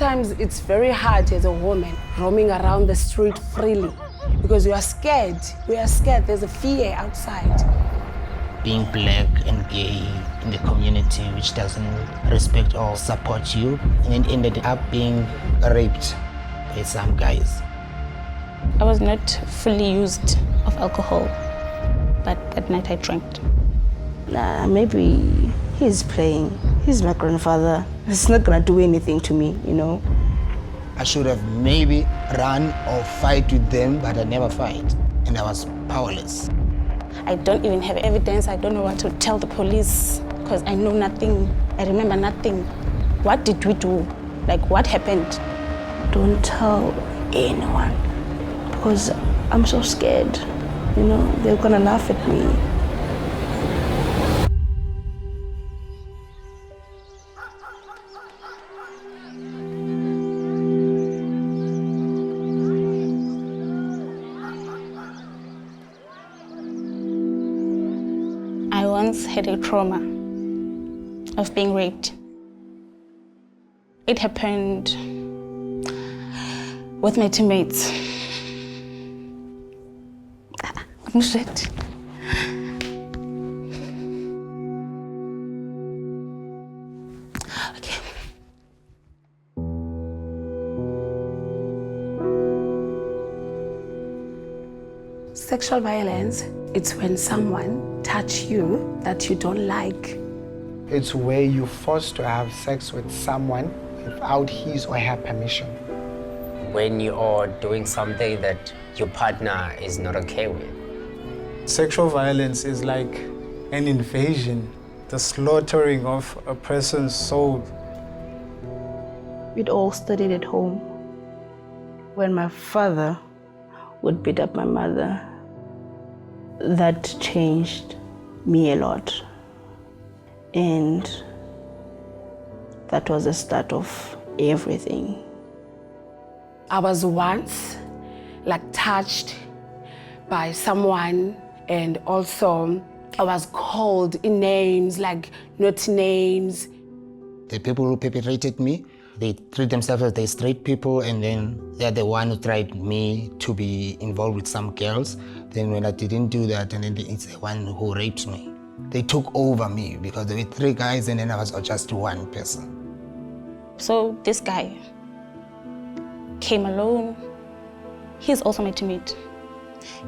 Sometimes it's very hard as a woman roaming around the street freely because you are scared. We are scared. There's a fear outside. Being black and gay in the community which doesn't respect or support you, and ended up being raped by some guys. I was not fully used of alcohol, but that night I drank. Nah, maybe he's playing. He's my grandfather. It's not gonna do anything to me, you know. I should have maybe run or fight with them, but I never fight, and I was powerless. I don't even have evidence. I don't know what to tell the police because I know nothing. I remember nothing. What did we do? Like, what happened? Don't tell anyone because I'm so scared. You know, they're gonna laugh at me. I once had a trauma of being raped. It happened with my teammates. I'm shit. Okay. Sexual violence, it's when someone touch you that you don't like. It's where you're forced to have sex with someone without his or her permission. When you are doing something that your partner is not okay with. Sexual violence is like an invasion, the slaughtering of a person's soul. It all started at home when my father would beat up my mother. That changed me a lot. And that was the start of everything. I was once touched by someone, and also I was called in names, naughty names. The people who perpetrated me, they treat themselves as the straight people, and then they're the one who tried me to be involved with some girls. Then when I didn't do that, and then it's the one who raped me. They took over me because there were 3 guys and then I was just 1 person. So this guy came alone. He's also my teammate.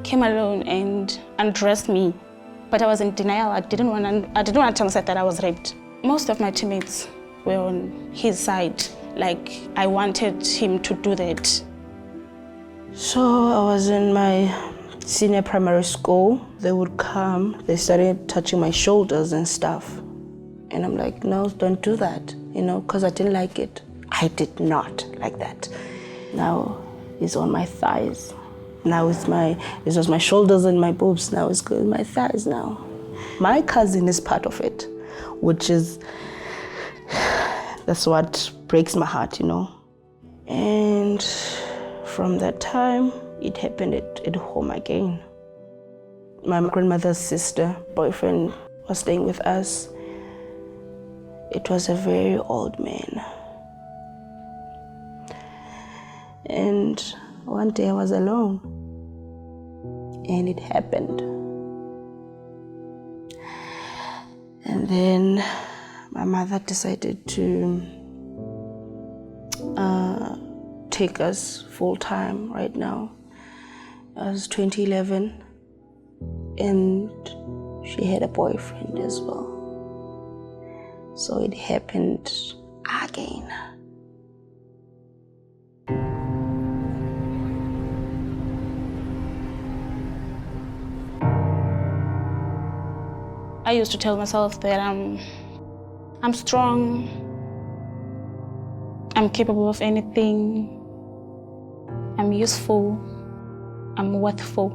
Came alone and undressed me, but I was in denial. I didn't want to tell myself that I was raped. Most of my teammates were on his side. I wanted him to do that. So I was in my senior primary school. They would come, they started touching my shoulders and stuff. And I'm like, no, don't do that, because I didn't like it. I did not like that. Now it's on my thighs. Now it was my shoulders and my boobs. Now it's good, my thighs now. My cousin is part of it, which is, that's what breaks my heart, And from that time, it happened at home again. My grandmother's sister, boyfriend, was staying with us. It was a very old man. And one day I was alone, and it happened. And then my mother decided to take us full-time right now. It was 2011, and she had a boyfriend as well. So it happened again. I used to tell myself that I'm strong, I'm capable of anything, I'm useful, I'm worthful.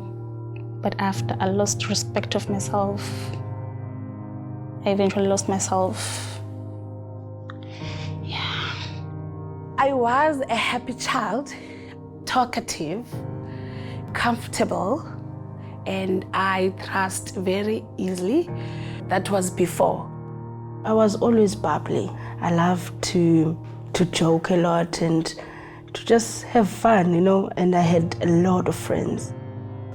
But after I lost respect of myself, I eventually lost myself. Yeah. I was a happy child, talkative, comfortable, and I trust very easily. That was before. I was always bubbly. I loved to to joke a lot and to just have fun, and I had a lot of friends.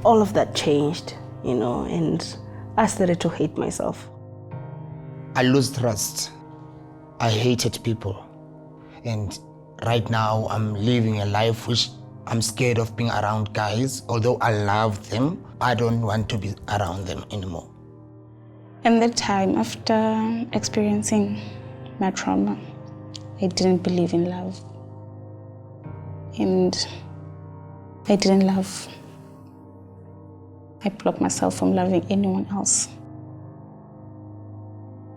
All of that changed, and I started to hate myself. I lose trust. I hated people. And right now I'm living a life which I'm scared of being around guys. Although I love them, I don't want to be around them anymore. And that time, after experiencing my trauma, I didn't believe in love. And I didn't love. I blocked myself from loving anyone else.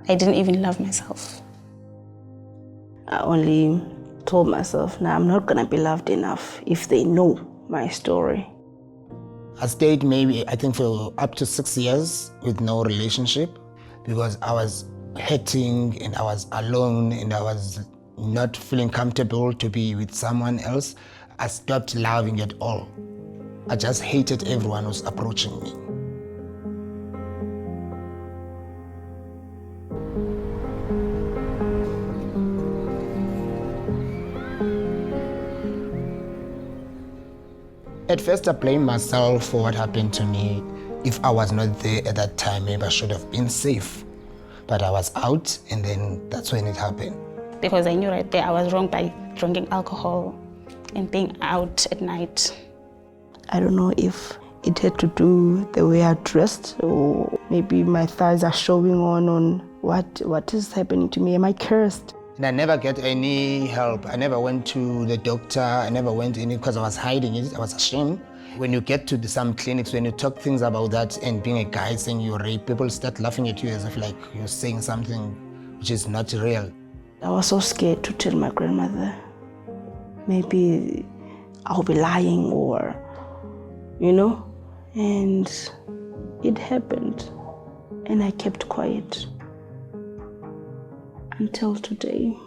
I didn't even love myself. I only told myself, now I'm not gonna be loved enough if they know my story. I stayed I think for up to 6 years with no relationship because I was hurting and I was alone and I was not feeling comfortable to be with someone else. I stopped loving at all. I just hated everyone who was approaching me. At first, I blamed myself for what happened to me. If I was not there at that time, maybe I should have been safe. But I was out, and then that's when it happened. Because I knew right there I was wrong by drinking alcohol and being out at night. I don't know if it had to do the way I dressed, or maybe my thighs are showing on what is happening to me. Am I cursed? And I never get any help. I never went to the doctor. I never went in because I was hiding it. I was ashamed. When you get to some clinics, when you talk things about that and being a guy saying you're raped, people start laughing at you as if like you're saying something which is not real. I was so scared to tell my grandmother. Maybe I'll be lying or, and it happened. And I kept quiet until today.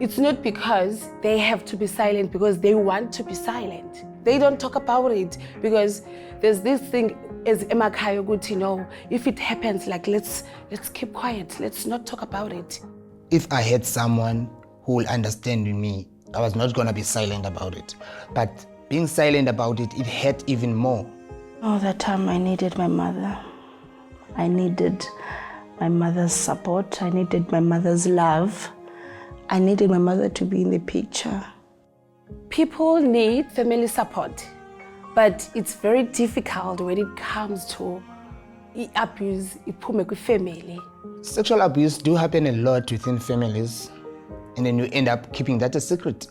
It's not because they have to be silent because they want to be silent. They don't talk about it because there's this thing as emakhaya ukuthi, if it happens, like let's keep quiet. Let's not talk about it. If I had someone who will understand me, I was not gonna be silent about it. But being silent about it, it hurt even more. Oh, that time I needed my mother. I needed my mother's support. I needed my mother's love. I needed my mother to be in the picture. People need family support, but it's very difficult when it comes to abuse, iphume kwi-family. Sexual abuse do happen a lot within families, and then you end up keeping that a secret.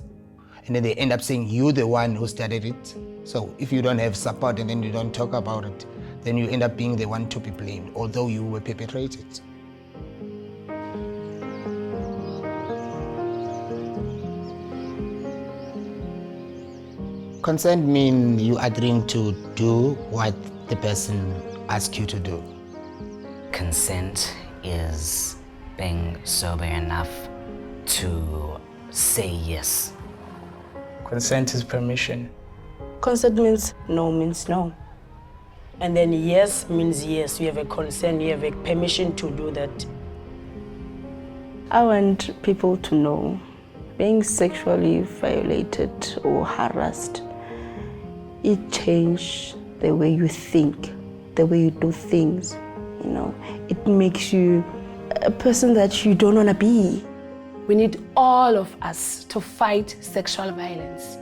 And then they end up saying you're the one who started it. So if you don't have support and then you don't talk about it, then you end up being the one to be blamed, although you were perpetrated. Consent means you agreeing to do what the person asks you to do. Consent is being sober enough to say yes. Consent is permission. Consent means no. And then yes means yes. You have a consent, you have a permission to do that. I want people to know being sexually violated or harassed, it changes the way you think, the way you do things, It makes you a person that you don't want to be. We need all of us to fight sexual violence.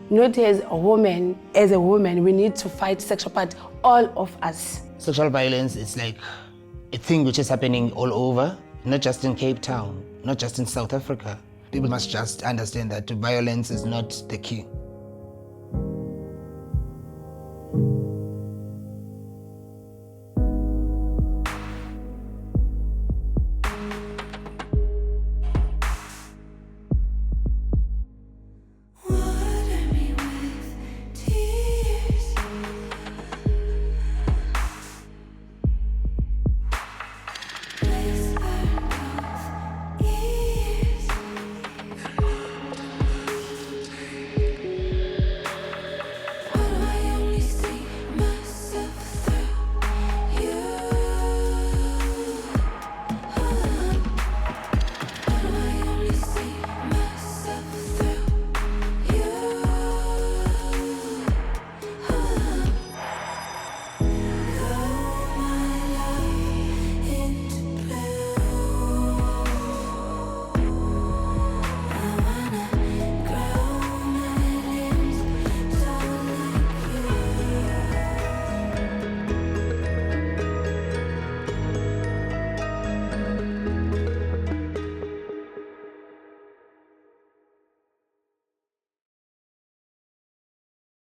Not as a woman, we need to fight sexual, but all of us. Sexual violence is like a thing which is happening all over, not just in Cape Town, not just in South Africa. People must just understand that violence is not the key.